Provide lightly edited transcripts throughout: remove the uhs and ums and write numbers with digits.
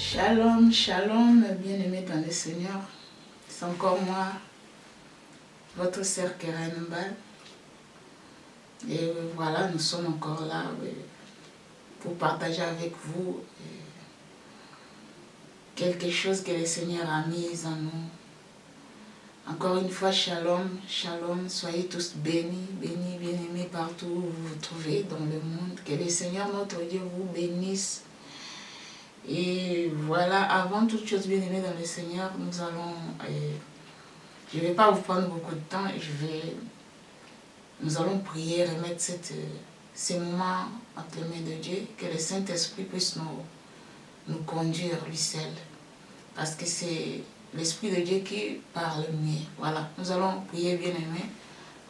Shalom, shalom, bien-aimés dans le Seigneur. C'est encore moi, votre sœur Keren Mbal. Et voilà, nous sommes encore là pour partager avec vous quelque chose que le Seigneur a mis en nous. Encore une fois, shalom, shalom, soyez tous bénis, bénis, bien-aimés partout où vous vous trouvez dans le monde. Que le Seigneur notre Dieu vous bénisse. Et voilà, avant toute chose, bien-aimés dans le Seigneur, nous allons, je ne vais pas vous prendre beaucoup de temps, nous allons prier, remettre ces moments entre les mains de Dieu, que le Saint-Esprit puisse nous conduire, lui seul. Parce que c'est l'Esprit de Dieu qui parle mieux. Voilà, nous allons prier, bien-aimés,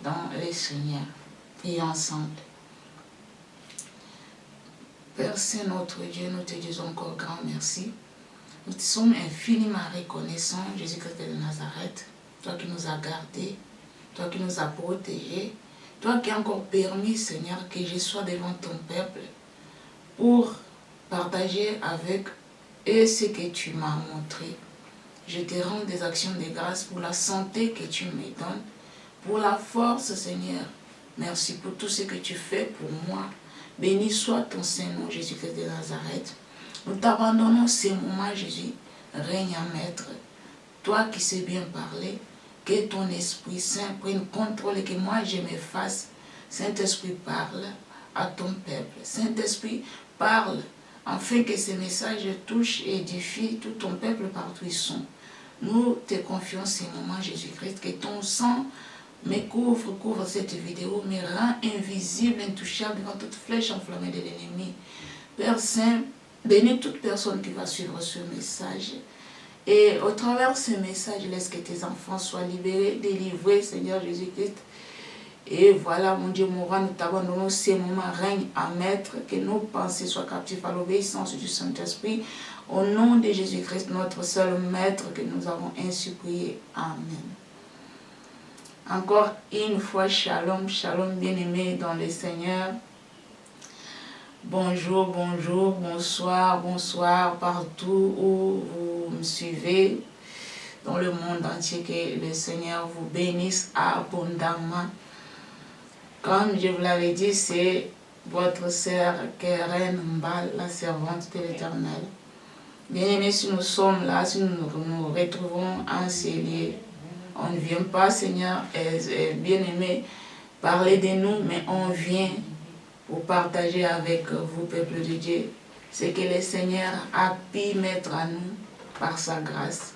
dans le Seigneur. Prions ensemble. Père Saint, notre Dieu, nous te disons encore grand merci. Nous te sommes infiniment reconnaissants, Jésus-Christ de Nazareth, toi qui nous as gardés, toi qui nous as protégés, toi qui as encore permis, Seigneur, que je sois devant ton peuple pour partager avec eux ce que tu m'as montré. Je te rends des actions de grâce pour la santé que tu me donnes, pour la force, Seigneur. Merci pour tout ce que tu fais pour moi. Béni soit ton Saint-Nom, Jésus-Christ de Nazareth. Nous t'abandonnons ces moments, Jésus. Règne en maître. Toi qui sais bien parler, que ton Esprit Saint prenne contrôle et que moi je m'efface. Saint-Esprit, parle à ton peuple. Saint-Esprit, parle afin que ces messages touchent et édifient tout ton peuple partout où ils sont. Nous te confions ces moments, Jésus-Christ, que ton sang me couvre cette vidéo, me rend invisible, intouchable devant toute flèche enflammée de l'ennemi. Père Saint, bénis toute personne qui va suivre ce message. Et au travers de ce message, laisse que tes enfants soient libérés, délivrés, Seigneur Jésus-Christ. Et voilà, mon Dieu, mon roi, nous t'abandonnons ces moments, règne à maître, que nos pensées soient captives à l'obéissance du Saint-Esprit. Au nom de Jésus-Christ, notre seul maître, que nous avons ainsi prié. Amen. Encore une fois, shalom, shalom, bien-aimés dans le Seigneur. Bonjour, bonjour, bonsoir, bonsoir, partout où vous me suivez, dans le monde entier, que le Seigneur vous bénisse abondamment. Comme je vous l'avais dit, c'est votre sœur Keren Mbal, la servante de l'Éternel. Bien-aimés, si nous sommes là, si nous nous retrouvons en ces lieux, on ne vient pas, Seigneur, bien-aimés, parler de nous, mais on vient pour partager avec vous, peuple de Dieu, ce que le Seigneur a pu mettre à nous par sa grâce.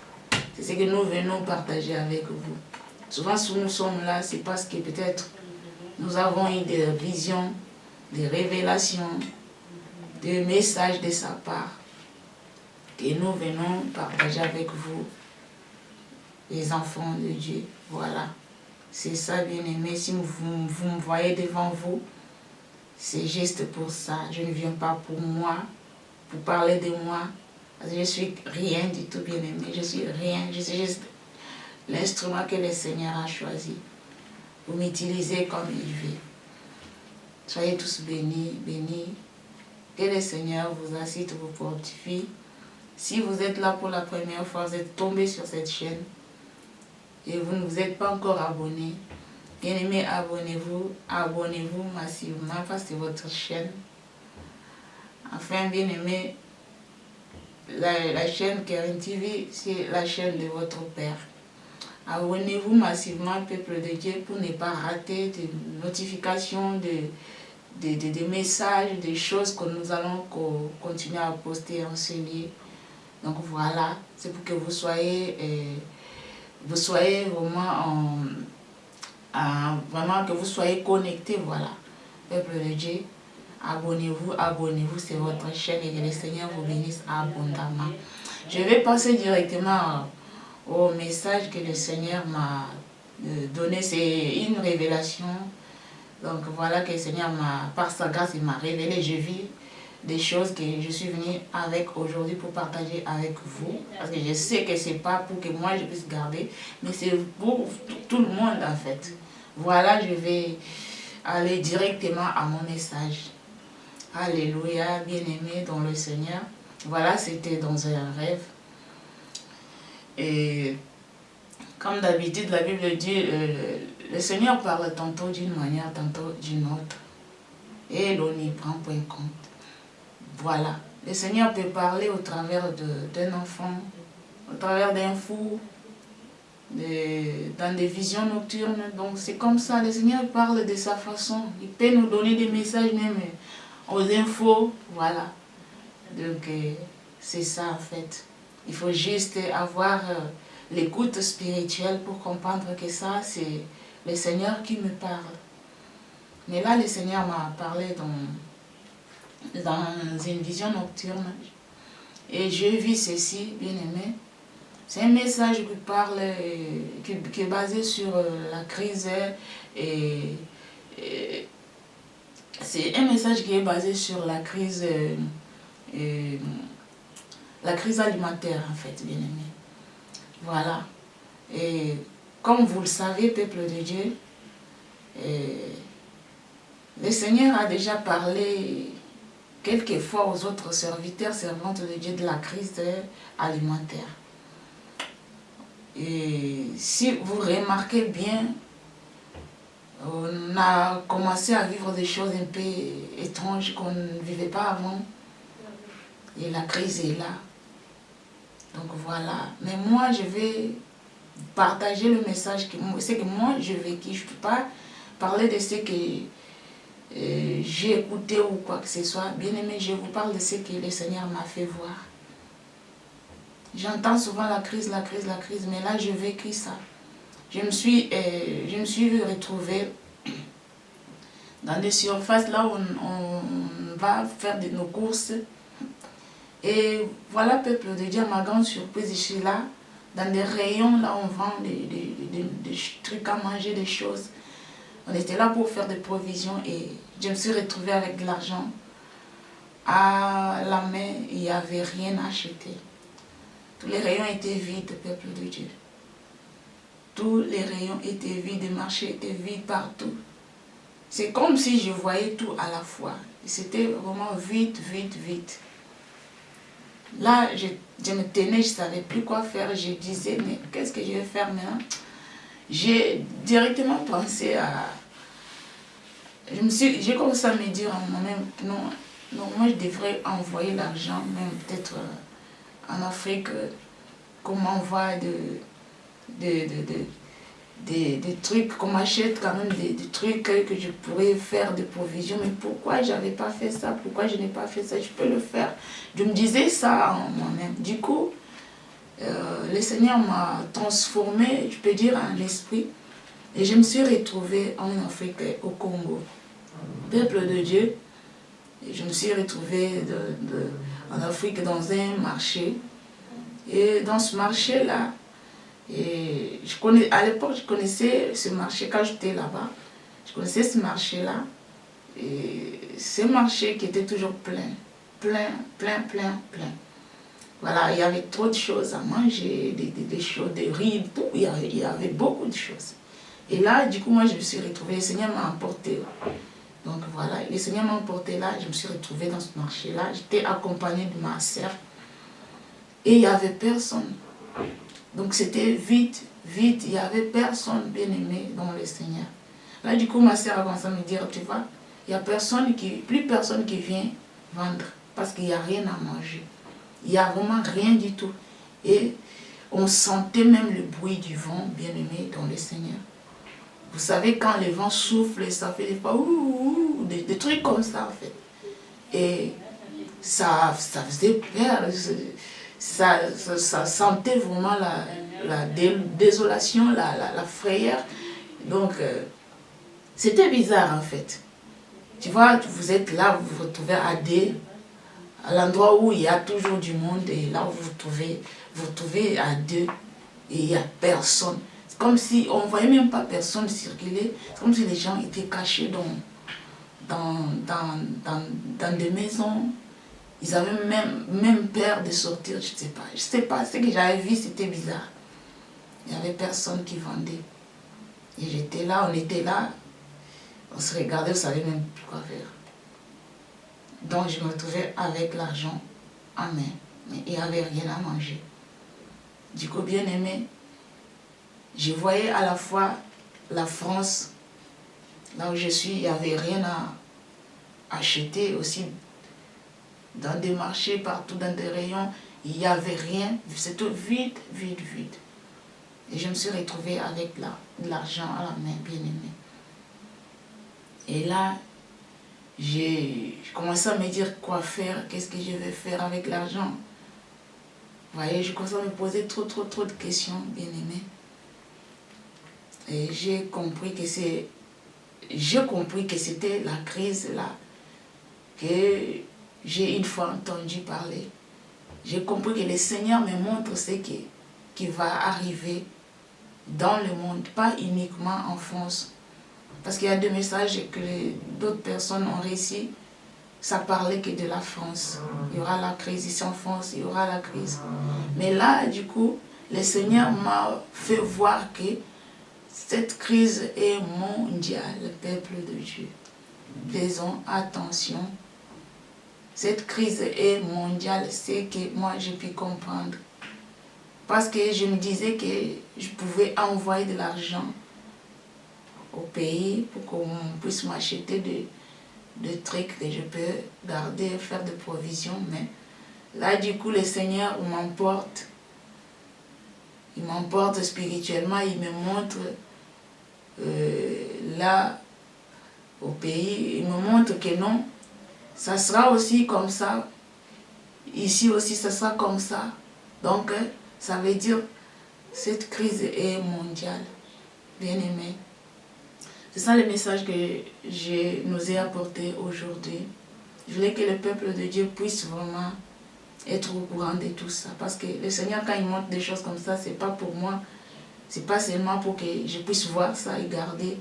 C'est ce que nous venons partager avec vous. Souvent, si nous sommes là, c'est parce que peut-être nous avons eu des visions, des révélations, des messages de sa part que nous venons partager avec vous, les enfants de Dieu. Voilà. C'est ça, bien-aimé. Si vous me voyez devant vous, c'est juste pour ça. Je ne viens pas pour moi, pour parler de moi. Parce que je suis rien du tout, bien-aimé. Je suis rien. Je suis juste l'instrument que le Seigneur a choisi pour m'utiliser comme il veut. Soyez tous bénis, bénis. Que le Seigneur vous assiste, vous fortifie. Si vous êtes là pour la première fois, vous êtes tombé sur cette chaîne et vous ne vous êtes pas encore abonné, bien-aimés, abonnez-vous massivement parce que c'est votre chaîne. Enfin, bien-aimés, la chaîne Keren TV, c'est la chaîne de votre Père. Abonnez-vous massivement, peuple de Dieu, pour ne pas rater des notifications, des messages, des choses que nous allons continuer à poster en ce lieu. Donc voilà, c'est pour que vous soyez vraiment que vous soyez connectés, voilà. Peuple de Dieu, abonnez-vous, c'est votre chaîne et que le Seigneur vous bénisse abondamment. Je vais passer directement au message que le Seigneur m'a donné, c'est une révélation. Donc voilà que le Seigneur par sa grâce, il m'a révélé, j'ai vu des choses que je suis venue avec aujourd'hui pour partager avec vous. Parce que je sais que ce n'est pas pour que moi je puisse garder, mais c'est pour tout le monde en fait. Voilà, je vais aller directement à mon message. Alléluia, bien-aimés dans le Seigneur. Voilà, c'était dans un rêve. Et comme d'habitude, la Bible dit, le Seigneur parle tantôt d'une manière, tantôt d'une autre. Et l'on n'y prend point compte. Voilà. Le Seigneur peut parler au travers d'un enfant, au travers d'un fou, dans des visions nocturnes. Donc c'est comme ça, le Seigneur parle de sa façon. Il peut nous donner des messages même aux infos. Voilà. Donc c'est ça en fait. Il faut juste avoir l'écoute spirituelle pour comprendre que ça, c'est le Seigneur qui me parle. Mais là, le Seigneur m'a parlé dans une vision nocturne. Et j'ai vu ceci, bien aimé. C'est un message qui parle, qui est basé sur la crise. Et c'est un message qui est basé sur la crise alimentaire, en fait, bien aimé. Voilà. Et comme vous le savez, peuple de Dieu, le Seigneur a déjà parlé quelquefois aux autres serviteurs, servantes de Dieu de la crise alimentaire. Et si vous remarquez bien, on a commencé à vivre des choses un peu étranges qu'on ne vivait pas avant. Et la crise est là. Donc voilà. Mais moi, je vais partager le message c'est que moi, je vécu. Je ne peux pas parler de ce que j'ai écouté ou quoi que ce soit. Bien aimé, je vous parle de ce que le Seigneur m'a fait voir. J'entends souvent la crise, mais là, je vécu ça. Je me suis retrouvée dans des surfaces là où on va faire nos courses. Et voilà, peuple de Dieu, ma grande surprise, je suis là, dans des rayons, là on vend des trucs à manger, des choses. On était là pour faire des provisions et je me suis retrouvée avec de l'argent. À la main, il n'y avait rien à acheter. Tous les rayons étaient vides, peuple de Dieu. Tous les rayons étaient vides, le marché était vide partout. C'est comme si je voyais tout à la fois. C'était vraiment vide. Là, je me tenais, je ne savais plus quoi faire. Je disais, mais qu'est-ce que je vais faire maintenant? J'ai directement pensé à... J'ai commencé à me dire en moi-même, non, moi je devrais envoyer l'argent, même peut-être en Afrique, qu'on m'envoie des trucs, qu'on m'achète quand même des trucs que je pourrais faire des provisions. Mais pourquoi je n'avais pas fait ça? Pourquoi je n'ai pas fait ça? Je peux le faire. Je me disais ça en moi-même. Du coup, le Seigneur m'a transformé, je peux dire, en esprit. Et je me suis retrouvée en Afrique, au Congo. Peuple de Dieu. Et je me suis retrouvée en Afrique dans un marché. Et dans ce marché-là, à l'époque, je connaissais ce marché quand j'étais là-bas. Je connaissais ce marché-là. Et ce marché qui était toujours plein. Voilà, il y avait trop de choses à manger, des choses, des riz, tout. Il y avait beaucoup de choses. Et là, du coup, moi, je me suis retrouvée. Le Seigneur m'a emportée. Donc voilà, le Seigneur m'a emportée là. Je me suis retrouvée dans ce marché-là. J'étais accompagnée de ma sœur. Et il n'y avait personne. Donc c'était vide. Il n'y avait personne bien aimé dans le Seigneur. Là, du coup, ma sœur a commencé à me dire, tu vois, il n'y a plus personne qui vient vendre parce qu'il n'y a rien à manger. Il n'y a vraiment rien du tout. Et on sentait même le bruit du vent, bien aimé, dans le Seigneur. Vous savez, quand le vent souffle, ça fait des fois, des trucs comme ça, en fait. Et ça faisait peur. Ça sentait vraiment la désolation, la frayeur. Donc, c'était bizarre, en fait. Tu vois, vous êtes là, vous vous retrouvez à l'endroit où il y a toujours du monde, et là où vous vous retrouvez à deux, et il n'y a personne. C'est comme si on ne voyait même pas personne circuler. C'est comme si les gens étaient cachés dans des maisons. Ils avaient même peur de sortir, je ne sais pas. Ce que j'avais vu, c'était bizarre. Il n'y avait personne qui vendait. Et j'étais là, on était là, on se regardait, on ne savait même plus quoi faire. Donc je me retrouvais avec l'argent. Amen. Mais il n'y avait rien à manger. Du coup, bien aimé, je voyais à la fois la France, là où je suis, il n'y avait rien à acheter aussi. Dans des marchés, partout dans des rayons, il n'y avait rien. C'était vide, vide, vide. Et je me suis retrouvée avec de l'argent à la main, bien aimé. Et là, j'ai commencé à me dire quoi faire, qu'est-ce que je vais faire avec l'argent. Vous voyez, je commençais à me poser trop de questions, bien aimé. Et j'ai compris que c'était la crise là, que j'ai une fois entendu parler. J'ai compris que le Seigneur me montre ce qui va arriver dans le monde, pas uniquement en France. Parce qu'il y a des messages que d'autres personnes ont réussi, ça parlait que de la France. Il y aura la crise ici en France, il y aura la crise. Mais là, du coup, le Seigneur m'a fait voir que cette crise est mondiale, le peuple de Dieu. Faisons attention. Cette crise est mondiale, c'est que moi j'ai pu comprendre. Parce que je me disais que je pouvais envoyer de l'argent au pays pour qu'on puisse m'acheter de trucs que je peux garder, faire des provisions. Mais là, du coup, le Seigneur m'emporte. Il m'emporte spirituellement, il me montre là, au pays, il me montre que non, ça sera aussi comme ça. Ici aussi, ça sera comme ça. Donc, ça veut dire cette crise est mondiale. Bien aimé. C'est ça le message que je nous ai apporté aujourd'hui. Je voulais que le peuple de Dieu puisse vraiment être au courant de tout ça. Parce que le Seigneur, quand il montre des choses comme ça, c'est pas pour moi. C'est pas seulement pour que je puisse voir ça et garder.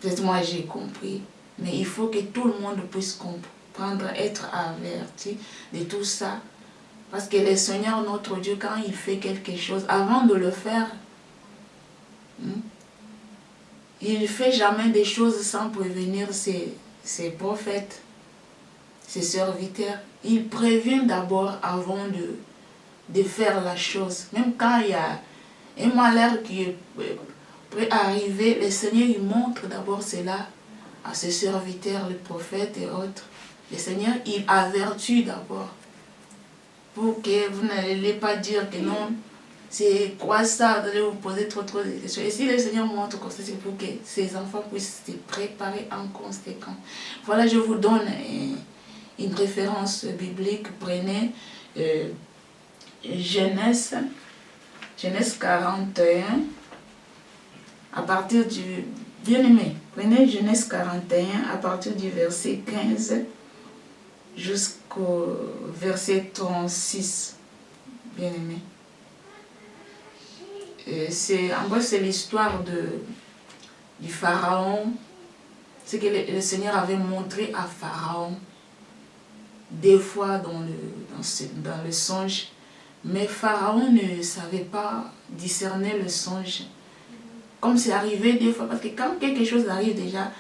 Peut-être moi j'ai compris. Mais il faut que tout le monde puisse comprendre, être averti de tout ça. Parce que le Seigneur, notre Dieu, quand il fait quelque chose, avant de le faire, il ne fait jamais des choses sans prévenir ses prophètes, ses serviteurs. Il prévient d'abord avant de faire la chose. Même quand il y a un malheur qui est prêt à arriver, le Seigneur il montre d'abord cela à ses serviteurs, les prophètes et autres. Le Seigneur, il avertit d'abord. Pour que vous n'allez pas dire que non, c'est quoi ça, vous allez vous poser trop de questions. Et si le Seigneur montre comme ça, c'est pour que ses enfants puissent se préparer en conséquence. Voilà, je vous donne une référence biblique. Prenez Genèse 41, à partir du... Bien-aimé, prenez Genèse 41, à partir du verset 15 jusqu'au verset 36. Bien-aimé. En gros, c'est l'histoire du Pharaon. C'est que le Seigneur avait montré à Pharaon des fois dans le songe. Mais Pharaon ne savait pas discerner le songe. Comme c'est arrivé des fois, parce que quand quelque chose arrive déjà,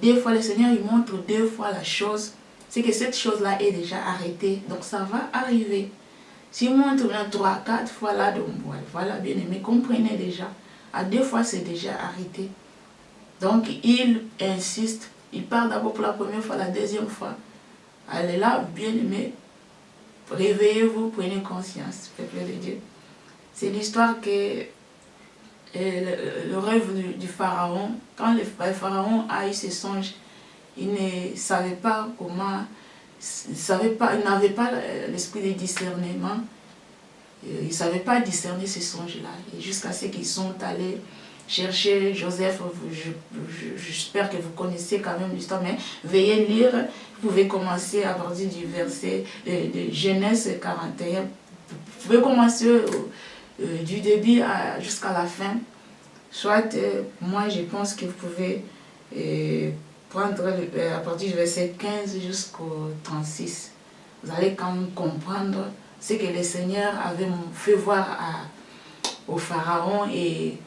des fois le Seigneur il montre deux fois la chose, c'est que cette chose-là est déjà arrêtée. Donc ça va arriver. S'il montre 3, 4 fois là, donc voilà, bien aimé, comprenez déjà. À 2 fois, c'est déjà arrêté. Donc, il insiste. Il parle d'abord pour la première fois, la deuxième fois. Allez là, bien aimé, réveillez-vous, prenez conscience, peuple de Dieu. C'est l'histoire que le rêve du Pharaon, quand le Pharaon a eu ses songes, il ne savait pas comment... Il n'avait pas l'esprit de discernement. Il ne savait pas discerner ces songes-là. Et jusqu'à ce qu'ils sont allés chercher Joseph. J'espère que vous connaissez quand même l'histoire, mais veuillez lire. Vous pouvez commencer à partir du verset de Genèse 41. Vous pouvez commencer du début jusqu'à la fin. Soit, moi je pense que vous pouvez... prendre à partir du verset 15 jusqu'au 36. Vous allez quand même comprendre ce que le Seigneur avait fait voir au Pharaon et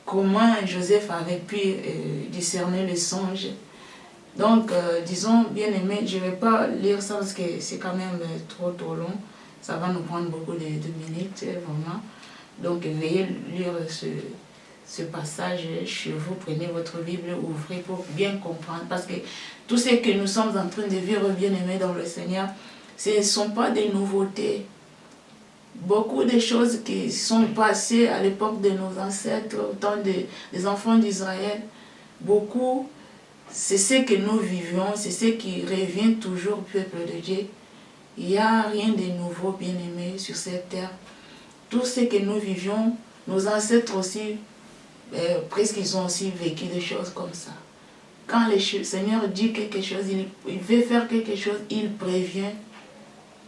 comment Joseph avait pu discerner les songes Donc, disons, bien aimé, je ne vais pas lire ça parce que c'est quand même trop long. Ça va nous prendre beaucoup de minutes, vraiment. Donc, veuillez lire ce passage chez vous. Prenez votre Bible, ouvrez pour bien comprendre. Parce que tout ce que nous sommes en train de vivre, bien aimé dans le Seigneur, ce ne sont pas des nouveautés. Beaucoup de choses qui sont passées à l'époque de nos ancêtres, au temps des enfants d'Israël, beaucoup, c'est ce que nous vivions, c'est ce qui revient toujours au peuple de Dieu. Il n'y a rien de nouveau, bien aimé, sur cette terre. Tout ce que nous vivions, nos ancêtres aussi, presque ils ont aussi vécu des choses comme ça. Quand le Seigneur dit quelque chose, il veut faire quelque chose, il prévient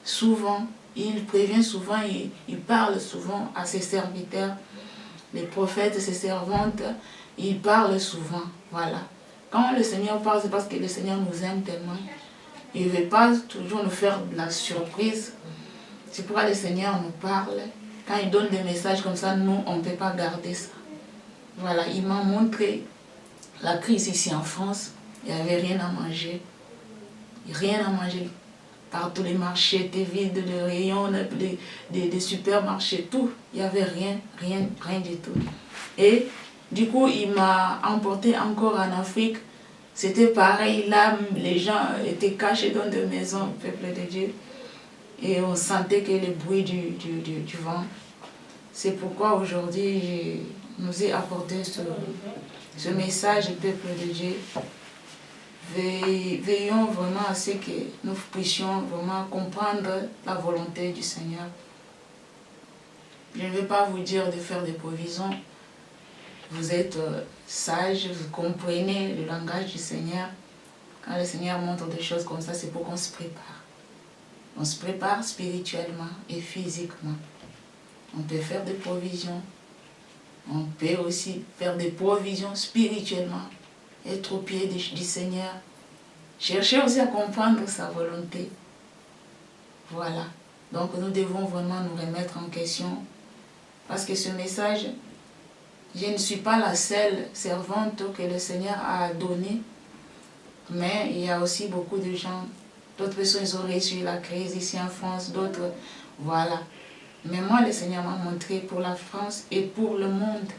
souvent. Il prévient souvent, il parle souvent à ses serviteurs, les prophètes, ses servantes, il parle souvent, voilà. Quand le Seigneur parle, c'est parce que le Seigneur nous aime tellement. Il ne veut pas toujours nous faire de la surprise. C'est pourquoi le Seigneur nous parle. Quand il donne des messages comme ça, nous, on ne peut pas garder ça. Voilà, il m'a montré la crise ici en France. Il n'y avait rien à manger. Rien à manger. Partout les marchés étaient vides, les rayons, des supermarchés, tout. Il n'y avait rien du tout. Et du coup, il m'a emporté encore en Afrique. C'était pareil, là, les gens étaient cachés dans des maisons, peuple de Dieu. Et on sentait que le bruit du vent. C'est pourquoi aujourd'hui, je nous ai apporté ce message, peuple de Dieu. Veillons vraiment à ce que nous puissions vraiment comprendre la volonté du Seigneur. Je ne vais pas vous dire de faire des provisions. Vous êtes sages, vous comprenez le langage du Seigneur. Quand le Seigneur montre des choses comme ça, c'est pour qu'on se prépare. On se prépare spirituellement et physiquement. On peut faire des provisions. On peut aussi faire des provisions spirituellement. Être au pied du Seigneur. Chercher aussi à comprendre sa volonté. Voilà. Donc nous devons vraiment nous remettre en question. Parce que ce message, je ne suis pas la seule servante que le Seigneur a donnée. Mais il y a aussi beaucoup de gens, d'autres personnes ils ont reçu la crise ici en France, d'autres, voilà. Mais moi, le Seigneur m'a montré pour la France et pour le monde.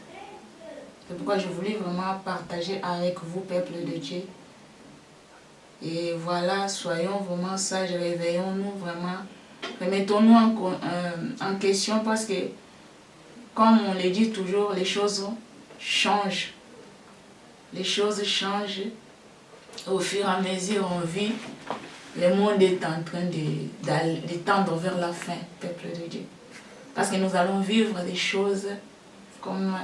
C'est pourquoi je voulais vraiment partager avec vous, peuple de Dieu. Et voilà, soyons vraiment sages, réveillons-nous vraiment. Remettons-nous en question parce que, comme on le dit toujours, les choses changent. Les choses changent. Au fur et à mesure on vit, le monde est en train de tendre vers la fin, peuple de Dieu. Parce que nous allons vivre des choses, comme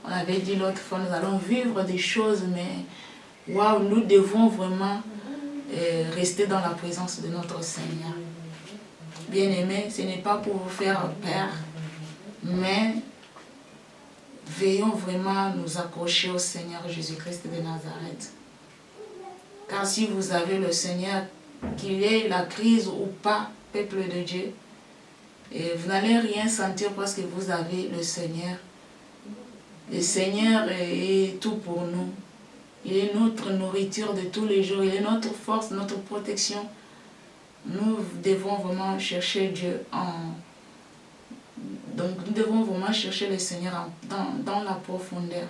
on avait dit l'autre fois, nous allons vivre des choses, mais waouh, nous devons vraiment rester dans la présence de notre Seigneur. Bien-aimés, ce n'est pas pour vous faire peur, mais veillons vraiment à nous accrocher au Seigneur Jésus-Christ de Nazareth. Car si vous avez le Seigneur, qu'il y ait la crise ou pas, peuple de Dieu, et vous n'allez rien sentir parce que vous avez le Seigneur. Le Seigneur est tout pour nous. Il est notre nourriture de tous les jours. Il est notre force, notre protection. Nous devons vraiment chercher Dieu Donc nous devons vraiment chercher le Seigneur dans la profondeur.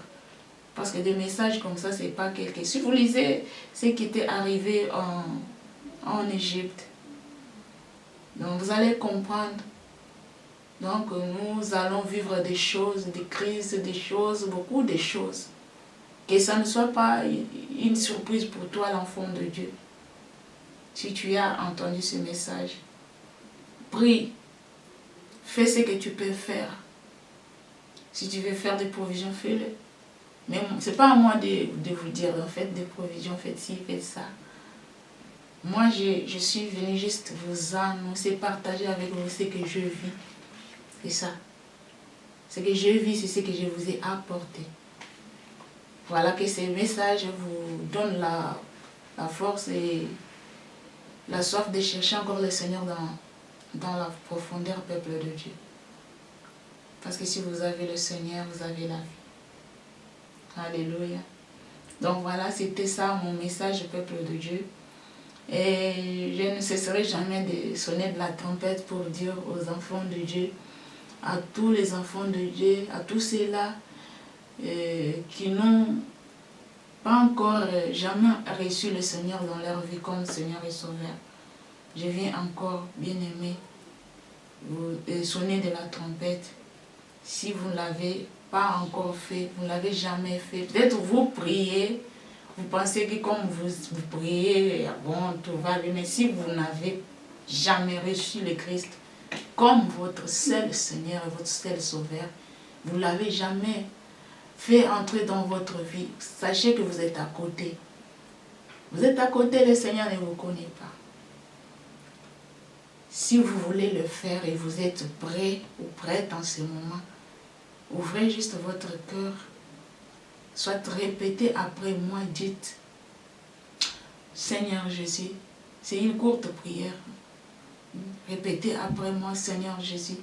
Parce que des messages comme ça, c'est pas quelque... Si vous lisez ce qui était arrivé en Égypte, donc vous allez comprendre. Donc nous allons vivre des choses, des crises, des choses, beaucoup de choses. Que ça ne soit pas une surprise pour toi, l'enfant de Dieu. Si tu as entendu ce message, prie, fais ce que tu peux faire. Si tu veux faire des provisions, fais-le. Mais ce n'est pas à moi de vous dire, faites des provisions, faites ci, faites ça. Moi, je suis venue juste vous annoncer, partager avec vous ce que je vis. C'est ça. Ce que je vis, c'est ce que je vous ai apporté. Voilà que ces messages vous donnent la force et la soif de chercher encore le Seigneur dans la profondeur, peuple de Dieu. Parce que si vous avez le Seigneur, vous avez la vie. Alléluia. Donc voilà, c'était ça mon message, peuple de Dieu. Et je ne cesserai jamais de sonner de la trompette pour dire aux enfants de Dieu, à tous les enfants de Dieu, à tous ceux-là qui n'ont pas encore jamais reçu le Seigneur dans leur vie comme Seigneur et Sauveur. Je viens encore, bien-aimé, vous sonner de la trompette. Si vous ne l'avez pas encore fait, vous ne l'avez jamais fait, peut-être vous priez, vous pensez que comme vous priez, bon, tout va bien, mais si vous n'avez jamais reçu le Christ comme votre seul Seigneur et votre seul Sauveur, vous ne l'avez jamais fait entrer dans votre vie, sachez que vous êtes à côté. Vous êtes à côté, le Seigneur ne vous connaît pas. Si vous voulez le faire et vous êtes prêt ou prête en ce moment, ouvrez juste votre cœur, soit répétez après moi, dites, Seigneur Jésus, c'est une courte prière. Répétez après moi, Seigneur Jésus,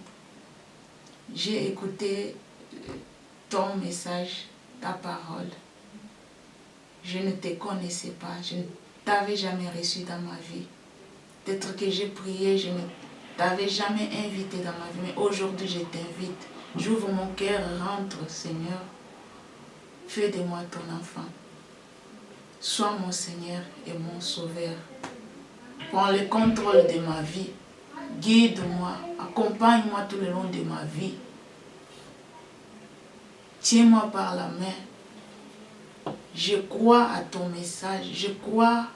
j'ai écouté ton message, ta parole. Je ne te connaissais pas, je ne t'avais jamais reçu dans ma vie. Peut-être que j'ai prié, je ne t'avais jamais invité dans ma vie, mais aujourd'hui je t'invite. J'ouvre mon cœur, rentre, Seigneur. Fais de moi ton enfant. Sois mon Seigneur et mon Sauveur. Prends le contrôle de ma vie. Guide-moi, accompagne-moi tout le long de ma vie. Tiens-moi par la main. Je crois à ton message. Je crois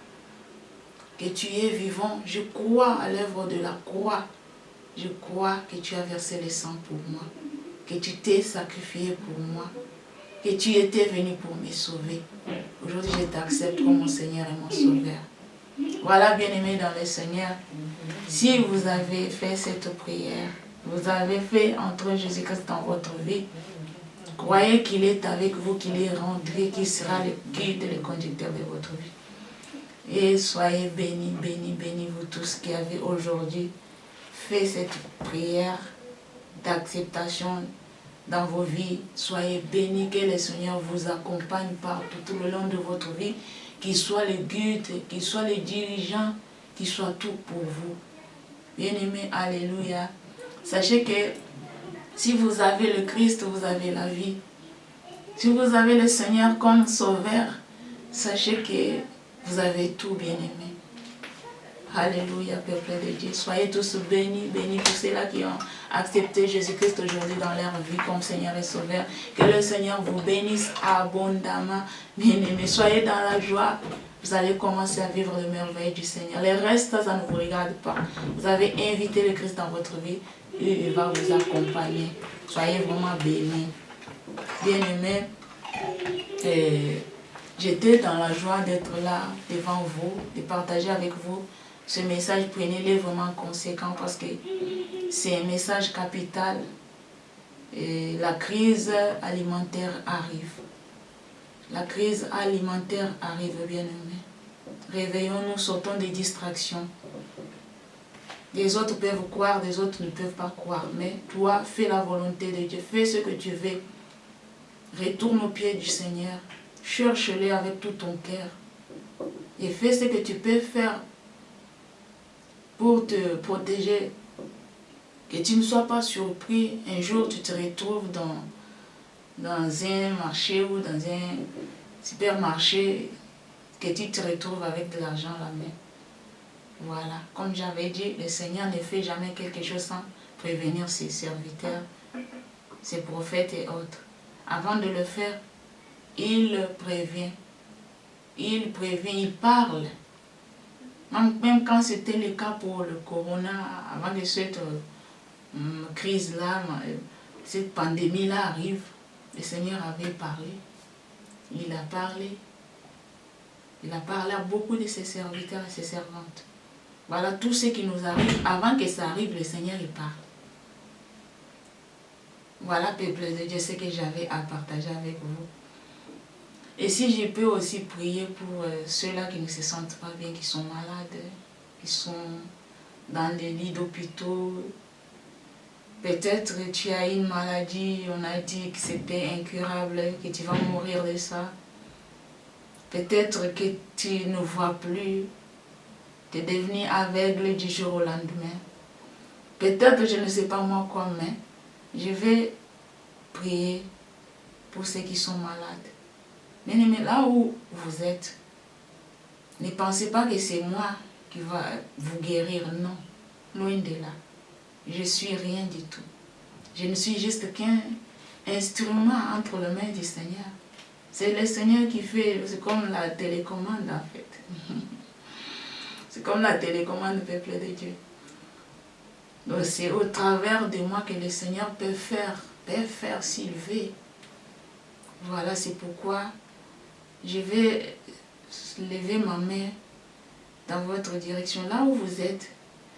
que tu es vivant. Je crois à l'œuvre de la croix. Je crois que tu as versé le sang pour moi. Que tu t'es sacrifié pour moi. Que tu étais venu pour me sauver. Aujourd'hui, je t'accepte comme mon Seigneur et mon Sauveur. Voilà, bien-aimés dans le Seigneur, si vous avez fait cette prière, vous avez fait entrer Jésus-Christ dans votre vie, croyez qu'il est avec vous, qu'il est rentré, qu'il sera le guide et le conducteur de votre vie. Et soyez bénis, bénis, bénis, vous tous qui avez aujourd'hui fait cette prière d'acceptation dans vos vies. Soyez bénis, que le Seigneur vous accompagne partout, tout le long de votre vie, qu'il soit le guide, qu'il soit le dirigeant, qu'il soit tout pour vous. Bien-aimés, alléluia. Sachez que si vous avez le Christ, vous avez la vie. Si vous avez le Seigneur comme sauveur, sachez que vous avez tout, bien-aimés. Alléluia, peuple de Dieu. Soyez tous bénis, bénis pour ceux-là qui ont accepté Jésus-Christ aujourd'hui dans leur vie comme Seigneur et Sauveur. Que le Seigneur vous bénisse abondamment, bien-aimés. Soyez dans la joie. Vous allez commencer à vivre les merveilles du Seigneur. Le reste, ça ne vous regarde pas. Vous avez invité le Christ dans votre vie et il va vous accompagner. Soyez vraiment bénis. Bien-aimés, j'étais dans la joie d'être là devant vous, de partager avec vous ce message. Prenez-le vraiment conséquent parce que c'est un message capital. Et la crise alimentaire arrive. La crise alimentaire arrive, bien-aimés. Réveillons-nous, sortons des distractions. Les autres peuvent croire, les autres ne peuvent pas croire. Mais toi, fais la volonté de Dieu. Fais ce que tu veux. Retourne aux pieds du Seigneur. Cherche-le avec tout ton cœur. Et fais ce que tu peux faire pour te protéger. Que tu ne sois pas surpris. Un jour, tu te retrouves dans un marché ou dans un supermarché, que tu te retrouves avec de l'argent à la main. Voilà. Comme j'avais dit, le Seigneur ne fait jamais quelque chose sans prévenir ses serviteurs, ses prophètes et autres. Avant de le faire, il prévient. Il prévient, il parle. Même quand c'était le cas pour le corona, avant que cette crise-là, cette pandémie-là arrive, le Seigneur avait parlé. Il a parlé. Il a parlé à beaucoup de ses serviteurs et ses servantes. Voilà tout ce qui nous arrive. Avant que ça arrive, le Seigneur il parle. Voilà, peuple de Dieu, ce que j'avais à partager avec vous. Et si je peux aussi prier pour ceux-là qui ne se sentent pas bien, qui sont malades, qui sont dans des lits d'hôpitaux. Peut-être que tu as une maladie, on a dit que c'était incurable, que tu vas mourir de ça. Peut-être que tu ne vois plus, tu es devenu aveugle du jour au lendemain. Peut-être, je ne sais pas moi quoi, mais je vais prier pour ceux qui sont malades. Bien-aimés, là où vous êtes, ne pensez pas que c'est moi qui va vous guérir, non. Loin de là. Je suis rien du tout. Je ne suis juste qu'un instrument entre les mains du Seigneur. C'est le Seigneur qui fait, c'est comme la télécommande en fait. C'est comme la télécommande, peuple de Dieu. Donc c'est au travers de moi que le Seigneur peut faire s'il veut. Voilà, c'est pourquoi je vais lever ma main dans votre direction, là où vous êtes.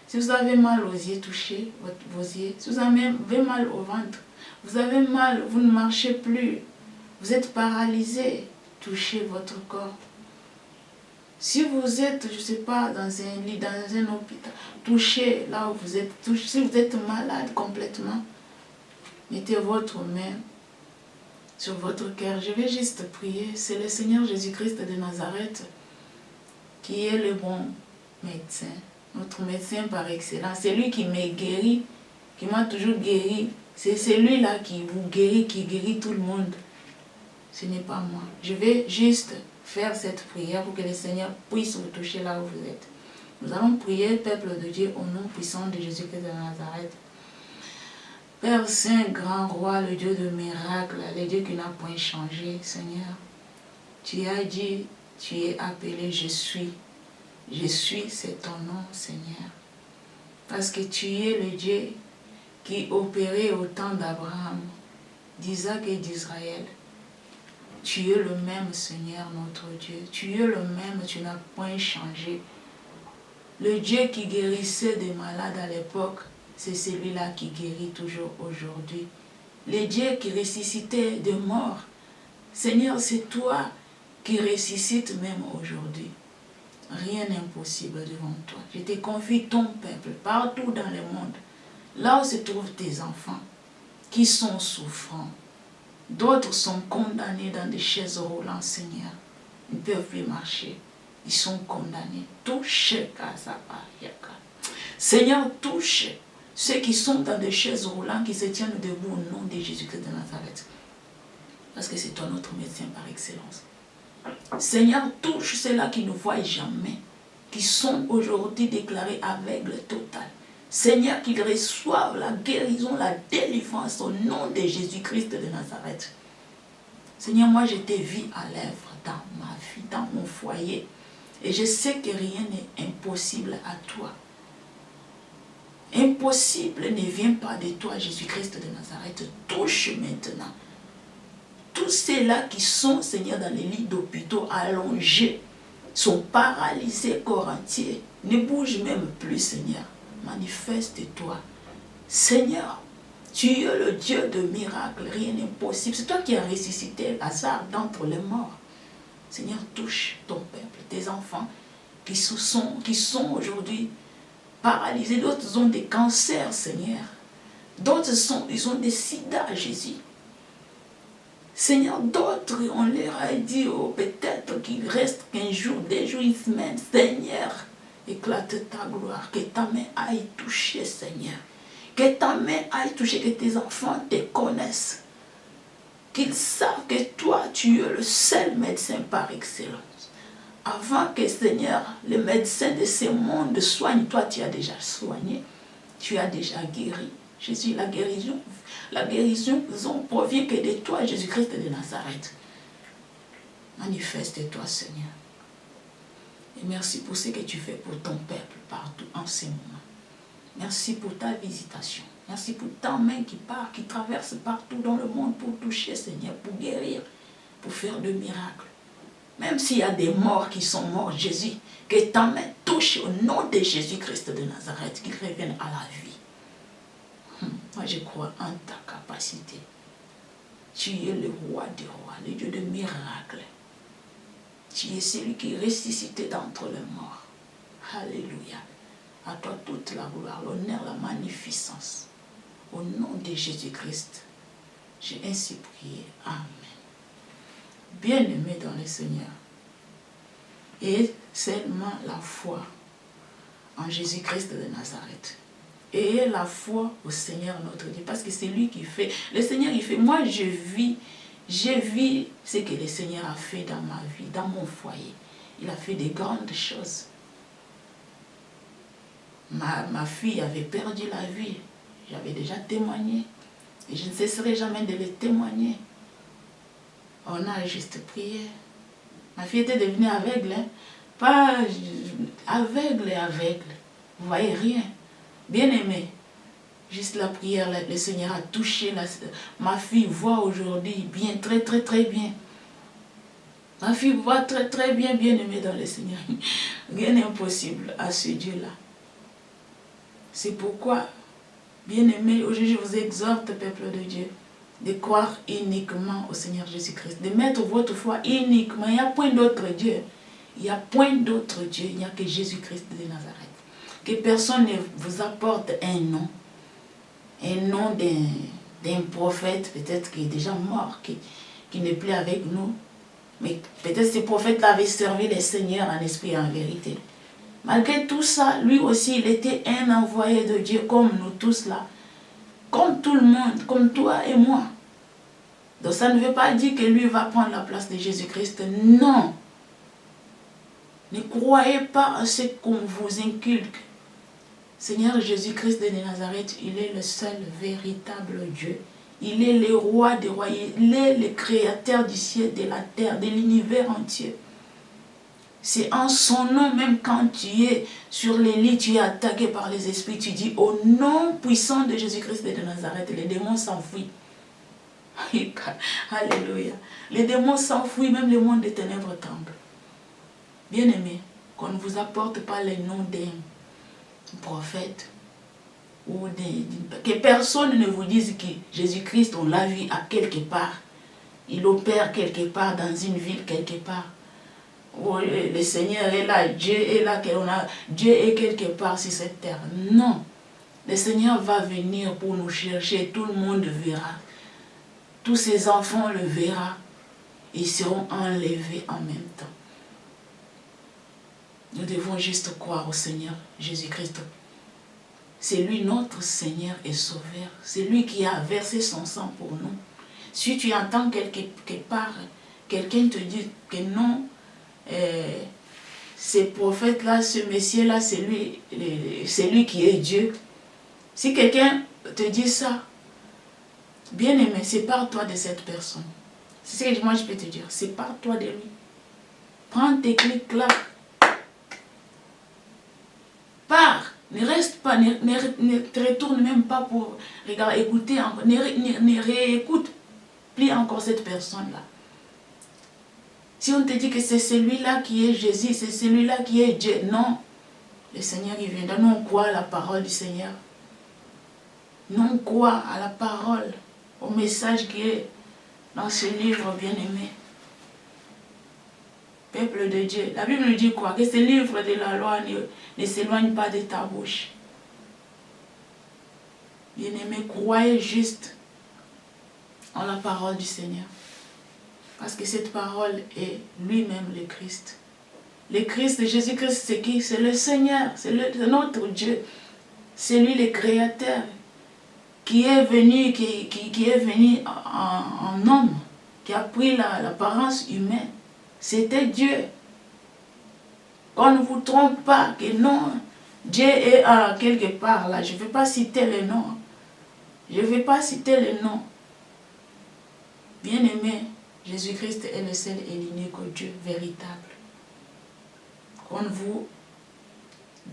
Si vous avez mal aux yeux, touchez vos yeux. Si vous avez mal au ventre, vous avez mal, vous ne marchez plus, vous êtes paralysé, touchez votre corps. Si vous êtes, je ne sais pas, dans un lit, dans un hôpital, touchez là où vous êtes. Si vous êtes malade complètement, mettez votre main sur votre cœur. Je vais juste prier. C'est le Seigneur Jésus-Christ de Nazareth qui est le bon médecin. Notre médecin par excellence. C'est lui qui m'a guéri, qui m'a toujours guéri. C'est celui-là qui vous guérit, qui guérit tout le monde. Ce n'est pas moi. Je vais juste faire cette prière pour que le Seigneur puisse vous toucher là où vous êtes. Nous allons prier, peuple de Dieu, au nom puissant de Jésus-Christ de Nazareth. Père Saint, grand roi, le Dieu de miracles, le Dieu qui n'a point changé, Seigneur. Tu as dit, tu es appelé, je suis. Je suis, c'est ton nom, Seigneur. Parce que tu es le Dieu qui opérait au temps d'Abraham, d'Isaac et d'Israël. Tu es le même, Seigneur, notre Dieu. Tu es le même, tu n'as point changé. Le Dieu qui guérissait des malades à l'époque, c'est celui-là qui guérit toujours aujourd'hui. Le Dieu qui ressuscitait des morts, Seigneur, c'est toi qui ressuscites même aujourd'hui. Rien n'est impossible devant toi. Je te confie ton peuple partout dans le monde, là où se trouvent tes enfants, qui sont souffrants. D'autres sont condamnés dans des chaises roulantes, Seigneur. Ils ne peuvent plus marcher. Ils sont condamnés. Touche, Seigneur, touche ceux qui sont dans des chaises roulantes, qui se tiennent debout au nom de Jésus-Christ de Nazareth. Parce que c'est toi notre médecin par excellence. Seigneur, touche ceux-là qui ne voient jamais, qui sont aujourd'hui déclarés aveugles total. Seigneur, qu'ils reçoivent la guérison, la délivrance au nom de Jésus-Christ de Nazareth. Seigneur, moi je t'ai vu à l'œuvre dans ma vie, dans mon foyer. Et je sais que rien n'est impossible à toi. Impossible ne vient pas de toi, Jésus-Christ de Nazareth. Touche maintenant tous ceux-là qui sont, Seigneur, dans les lits d'hôpitaux allongés, sont paralysés corps entier, ne bougent même plus, Seigneur. Manifeste-toi. Seigneur, tu es le Dieu de miracles, rien n'est possible. C'est toi qui as ressuscité Lazare d'entre les morts. Seigneur, touche ton peuple, tes enfants qui sont aujourd'hui paralysés. D'autres ont des cancers, Seigneur. D'autres ils ont des sida, Jésus. Seigneur, d'autres, on leur a dit, oh, peut-être qu'il reste 15 jours, 2 jours, 1 semaine. Seigneur, éclate ta gloire, que ta main aille toucher, Seigneur. Que ta main aille toucher, que tes enfants te connaissent. Qu'ils savent que toi, tu es le seul médecin par excellence. Avant que, Seigneur, le médecin de ce monde soigne, toi, tu as déjà soigné. Tu as déjà guéri. Jésus, la guérison provient que de toi, Jésus-Christ de Nazareth. Manifeste-toi, Seigneur. Et merci pour ce que tu fais pour ton peuple partout en ce moment. Merci pour ta visitation. Merci pour ta main qui part, qui traverse partout dans le monde pour toucher, Seigneur, pour guérir, pour faire de miracles. Même s'il y a des morts qui sont morts, Jésus, que ta main touche au nom de Jésus-Christ de Nazareth, qu'ils reviennent à la vie. Moi, je crois en ta capacité. Tu es le roi des rois, le Dieu de miracles. Tu es celui qui est ressuscité d'entre les morts. Alléluia. À toi toute la gloire, l'honneur, la magnificence. Au nom de Jésus-Christ, j'ai ainsi prié. Amen. Bien-aimés dans le Seigneur, Et seulement la foi en Jésus-Christ de Nazareth. Et la foi au Seigneur notre Dieu. Parce que c'est lui qui fait. Le Seigneur, il fait. Moi, j'ai vu ce que le Seigneur a fait dans ma vie, dans mon foyer. Il a fait des grandes choses. Ma fille avait perdu la vie. J'avais déjà témoigné. Et je ne cesserai jamais de le témoigner. On a juste prié. Ma fille était devenue aveugle. Hein? Pas aveugle. Vous voyez rien. Bien aimé. Juste la prière, le Seigneur a touché. Ma fille voit aujourd'hui bien, très très très bien. Ma fille voit très très bien, bien aimé dans le Seigneur. Rien n'est impossible à ce Dieu-là. C'est pourquoi, bien aimé, aujourd'hui je vous exhorte, peuple de Dieu, de croire uniquement au Seigneur Jésus-Christ, de mettre votre foi uniquement. Il n'y a point d'autre Dieu. Il n'y a point d'autre Dieu. Il n'y a que Jésus-Christ de Nazareth. Que personne ne vous apporte un nom d'un prophète, peut-être qui est déjà mort, qui n'est plus avec nous. Mais peut-être ce prophète-là avait servi le Seigneur en esprit et en vérité. Malgré tout ça, lui aussi, il était un envoyé de Dieu, comme nous tous là. Comme tout le monde, comme toi et moi. Donc ça ne veut pas dire que lui va prendre la place de Jésus-Christ. Non. Ne croyez pas à ce qu'on vous inculque. Seigneur Jésus-Christ de Nazareth, il est le seul véritable Dieu. Il est le roi des rois. Il est le créateur du ciel, de la terre, de l'univers entier. C'est en son nom, même quand tu es sur les lits, tu es attaqué par les esprits, tu dis au nom puissant de Jésus-Christ de Nazareth, les démons s'enfuient. Alléluia. Les démons s'enfuient, même le monde des ténèbres tremble. Bien-aimé, qu'on ne vous apporte pas le nom d'un prophète, ou que personne ne vous dise que Jésus-Christ, on l'a vu à quelque part. Il opère quelque part, dans une ville quelque part. Oh, le Seigneur est là, Dieu est là, Dieu est quelque part sur cette terre. Non. Le Seigneur va venir pour nous chercher, tout le monde verra. Tous ses enfants le verront. Ils seront enlevés en même temps. Nous devons juste croire au Seigneur Jésus-Christ. C'est lui notre Seigneur et Sauveur. C'est lui qui a versé son sang pour nous. Si tu entends quelque part, quelqu'un te dit que non, ce prophète-là, ce Messie-là, c'est lui qui est Dieu. Si quelqu'un te dit ça, bien aimé, sépare-toi de cette personne. C'est ce que moi je peux te dire. Sépare-toi de lui. Prends tes clics là. Pars. Ne reste pas, ne te retourne même pas pour regarder, écouter encore. Ne réécoute plus encore cette personne-là. Si on te dit que c'est celui-là qui est Jésus, c'est celui-là qui est Dieu, non. Le Seigneur, il vient. Nous, on croit à la parole du Seigneur. Nous, on croit à la parole, au message qui est dans ce livre bien-aimé. Peuple de Dieu. La Bible nous dit quoi? Que ce livre de la loi ne s'éloigne pas de ta bouche. Bien-aimé, croyez juste en la parole du Seigneur. Parce que cette parole est lui-même le Christ. Le Christ, Jésus-Christ, c'est qui? C'est le Seigneur, c'est notre Dieu. C'est lui le Créateur qui est venu, qui est venu en homme, qui a pris l'apparence humaine. C'était Dieu. Qu'on ne vous trompe pas, que non, Dieu est quelque part là. Je ne vais pas citer le nom. Je ne vais pas citer le nom. Bien-aimé, Jésus-Christ est le seul et l'unique Dieu véritable. Qu'on ne vous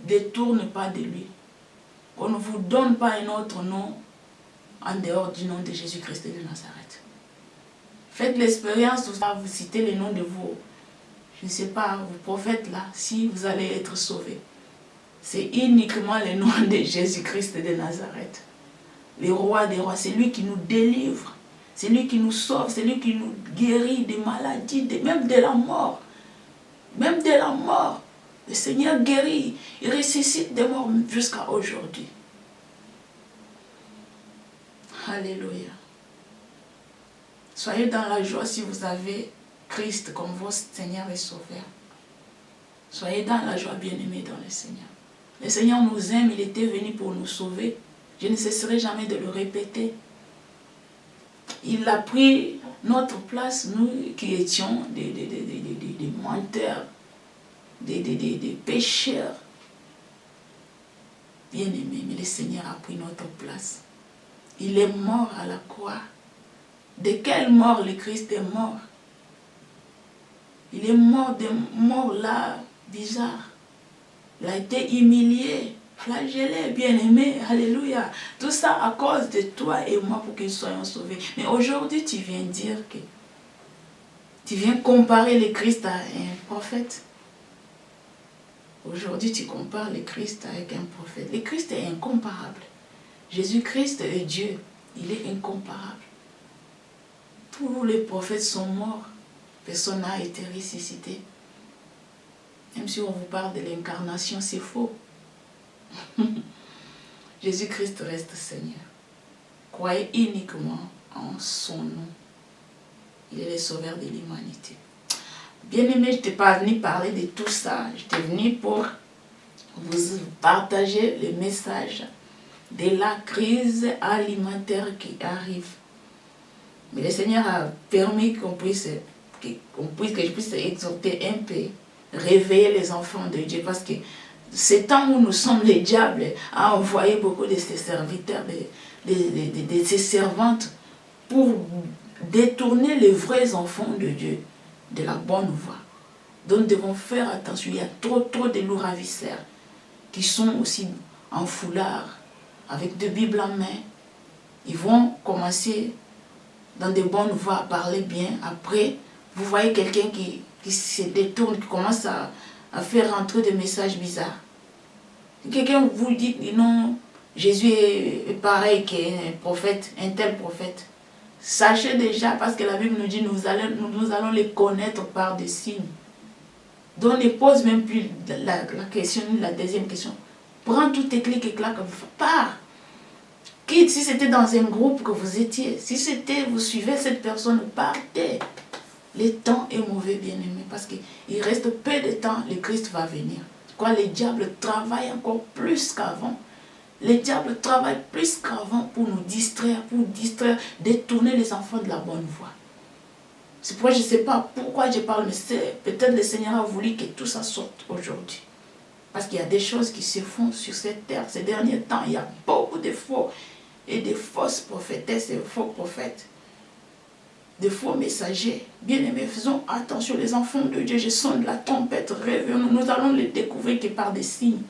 détourne pas de lui. Qu'on ne vous donne pas un autre nom en dehors du nom de Jésus-Christ de Nazareth. Faites l'expérience, vous citez le nom de vos, je ne sais pas, vos prophètes là, si vous allez être sauvés. C'est uniquement le nom de Jésus-Christ de Nazareth. Le roi des rois, c'est lui qui nous délivre. C'est lui qui nous sauve, c'est lui qui nous guérit des maladies, même de la mort. Même de la mort. Le Seigneur guérit, il ressuscite des morts jusqu'à aujourd'hui. Alléluia. Soyez dans la joie si vous avez Christ comme votre Seigneur et Sauveur. Soyez dans la joie, bien-aimés dans le Seigneur. Le Seigneur nous aime, il était venu pour nous sauver. Je ne cesserai jamais de le répéter. Il a pris notre place, nous qui étions des menteurs, des pécheurs. Bien-aimés, mais le Seigneur a pris notre place. Il est mort à la croix. De quelle mort le Christ est mort? Il est mort de mort là, bizarre. Il a été humilié, flagellé, bien-aimé, alléluia. Tout ça à cause de toi et moi pour que nous soyons sauvés. Mais aujourd'hui, tu viens dire que tu viens comparer le Christ à un prophète. Aujourd'hui, tu compares le Christ avec un prophète. Le Christ est incomparable. Jésus-Christ est Dieu. Il est incomparable. Tous les prophètes sont morts. Personne n'a été ressuscité. Même si on vous parle de l'incarnation, c'est faux. Jésus-Christ reste Seigneur. Croyez uniquement en son nom. Il est le sauveur de l'humanité. Bien-aimé, je ne t'ai pas venu parler de tout ça. Je t'ai venu pour vous partager le message de la crise alimentaire qui arrive. Mais le Seigneur a permis que je puisse exhorter un peu, réveiller les enfants de Dieu, parce que c'est temps où nous sommes, les diables a envoyé beaucoup de ses serviteurs, de ses servantes, pour détourner les vrais enfants de Dieu de la bonne voie. Donc nous devons faire attention. Il y a trop de loups ravisseurs qui sont aussi en foulard, avec deux Bibles en main. Ils vont commencer dans de bonnes voies à parler bien. Après, vous voyez quelqu'un qui se détourne, qui commence à faire rentrer des messages bizarres. Quelqu'un vous dit non, Jésus est pareil qu'un prophète, un tel prophète. Sachez déjà, parce que la Bible nous dit nous allons les connaître par des signes. Donc ne pose même plus la question, la deuxième question. Prends tous tes clics et claques, pars. Quitte, si c'était dans un groupe que vous étiez, si c'était, vous suivez cette personne, partez. Le temps est mauvais, bien-aimé, parce qu'il reste peu de temps, le Christ va venir. Quoi, les diables travaillent encore plus qu'avant. Les diables travaillent plus qu'avant pour nous distraire, détourner les enfants de la bonne voie. C'est pourquoi je ne sais pas pourquoi je parle, mais peut-être le Seigneur a voulu que tout ça sorte aujourd'hui. Parce qu'il y a des choses qui se font sur cette terre. Ces derniers temps, il y a beaucoup de faux et de fausses prophétesses et de faux prophètes. De faux messagers. Bien-aimés, faisons attention, les enfants de Dieu, je sonne la trompette, réveillons-nous. Nous allons les découvrir que par des signes.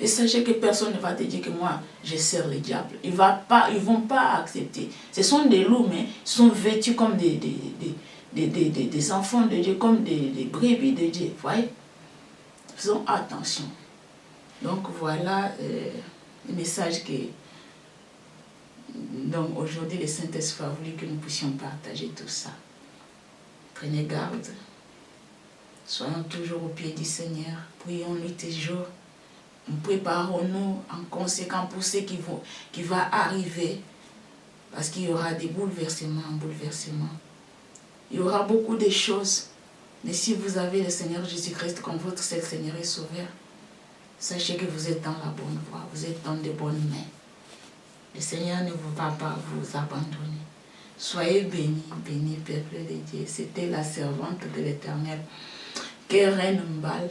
Et sachez que personne ne va te dire que moi, je sers le diable. Ils ne vont pas accepter. Ce sont des loups, mais ils sont vêtus comme des enfants de Dieu, comme des brebis de Dieu. Vous voyez? Faisons attention. Donc voilà le message que donc aujourd'hui le Saint-Esprit a voulu que nous puissions partager tout ça. Prenez garde. Soyons toujours au pied du Seigneur. Prions nuit et jour. Préparons-nous en conséquence pour ce qui va arriver. Parce qu'il y aura des bouleversements. Il y aura beaucoup de choses. Mais si vous avez le Seigneur Jésus-Christ comme votre seul Seigneur et Sauveur, sachez que vous êtes dans la bonne voie, vous êtes dans de bonnes mains. Le Seigneur ne va pas vous abandonner. Soyez bénis, bénis, peuple de Dieu. C'était la servante de l'Éternel, Keren Mbal.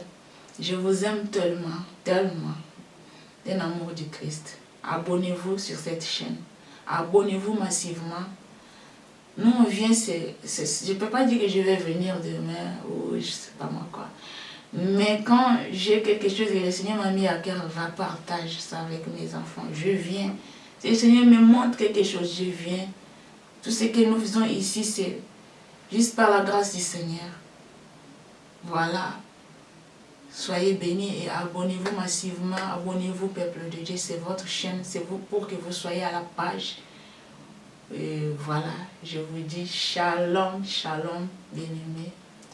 Je vous aime tellement, tellement, d'un amour du Christ. Abonnez-vous sur cette chaîne. Abonnez-vous massivement. Nous, on vient, je ne peux pas dire que je vais venir demain ou je ne sais pas moi quoi. Mais quand j'ai quelque chose que le Seigneur m'a mis à cœur, je partage ça avec mes enfants. Je viens. Si le Seigneur me montre quelque chose, je viens. Tout ce que nous faisons ici, c'est juste par la grâce du Seigneur. Voilà. Soyez bénis et abonnez-vous massivement. Abonnez-vous, peuple de Dieu. C'est votre chaîne. C'est vous pour que vous soyez à la page. Et voilà, je vous dis shalom, shalom, bien-aimés.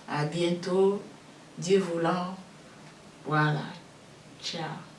À bientôt, Dieu voulant. Voilà, ciao.